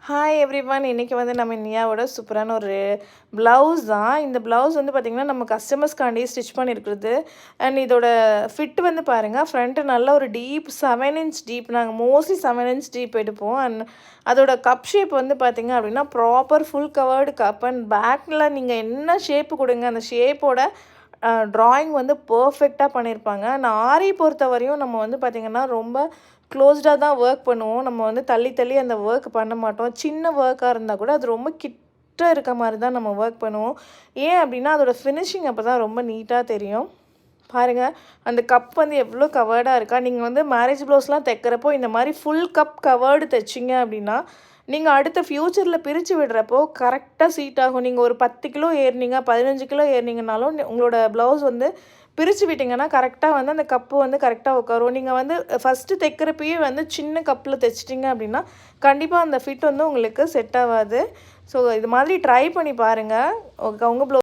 Hi everyone. இன்றைக்கி வந்து நம்ம நியாவோட சூப்பரான ஒரு ப்ளவுஸ் தான். இந்த ப்ளவுஸ் வந்து பார்த்திங்கன்னா நம்ம கஸ்டமர்ஸ்க்காண்டி ஸ்டிச் பண்ணியிருக்கிறது. அண்ட் இதோட ஃபிட் வந்து பாருங்கள், ஃப்ரண்ட்டு நல்ல ஒரு டீப் 7 இன்ச் டீப். நாங்கள் மோஸ்ட்லி 7 இன்ச் டீப் எடுப்போம். அண்ட் அதோட கப் ஷேப் வந்து பார்த்திங்க அப்படின்னா proper full covered cup. And பேக்கில் நீங்கள் என்ன ஷேப்பு கொடுங்க அந்த ஷேப்போட ட்ராயிங் வந்து பர்ஃபெக்டாக பண்ணியிருப்பாங்க. நான் ஆரி பொறுத்த வரையும் நம்ம வந்து பார்த்திங்கன்னா ரொம்ப க்ளோஸ்டாக தான் ஒர்க் பண்ணுவோம். நம்ம வந்து தள்ளி தள்ளி அந்த ஒர்க் பண்ண மாட்டோம். சின்ன ஒர்க்காக இருந்தால் கூட அது ரொம்ப கிட்ட இருக்க மாதிரி தான் நம்ம ஒர்க் பண்ணுவோம். ஏன் அப்படின்னா அதோடய ஃபினிஷிங் அப்போ தான் ரொம்ப நீட்டாக தெரியும். பாருங்கள், அந்த கப் வந்து எவ்வளோ கவர்டாக இருக்கா. நீங்கள் வந்து மேரேஜ் ப்ளவுஸ்லாம் தைக்கிறப்போ இந்த மாதிரி ஃபுல் கப் கவர்டு தைச்சிங்க அப்படின்னா நீங்கள் அடுத்த ஃப்யூச்சரில் பிரித்து விடுறப்போ கரெக்டாக சீட் ஆகும். நீங்கள் ஒரு 10 கிலோ ஏறினீங்க, 15 கிலோ ஏறினீங்கனாலும் உங்களோட ப்ளவுஸ் வந்து பிரித்து விட்டிங்கன்னா கரெக்டாக வந்து அந்த கப்பு வந்து கரெக்டாக உட்காரும். நீங்கள் வந்து ஃபஸ்ட்டு தைக்கிறப்பயே வந்து சின்ன கப்பில் தைச்சிட்டிங்க அப்படின்னா கண்டிப்பாக அந்த ஃபிட் வந்து உங்களுக்கு செட் ஆகாது. ஸோ இது மாதிரி ட்ரை பண்ணி பாருங்கள். உங்கள் ப்ளவுஸ்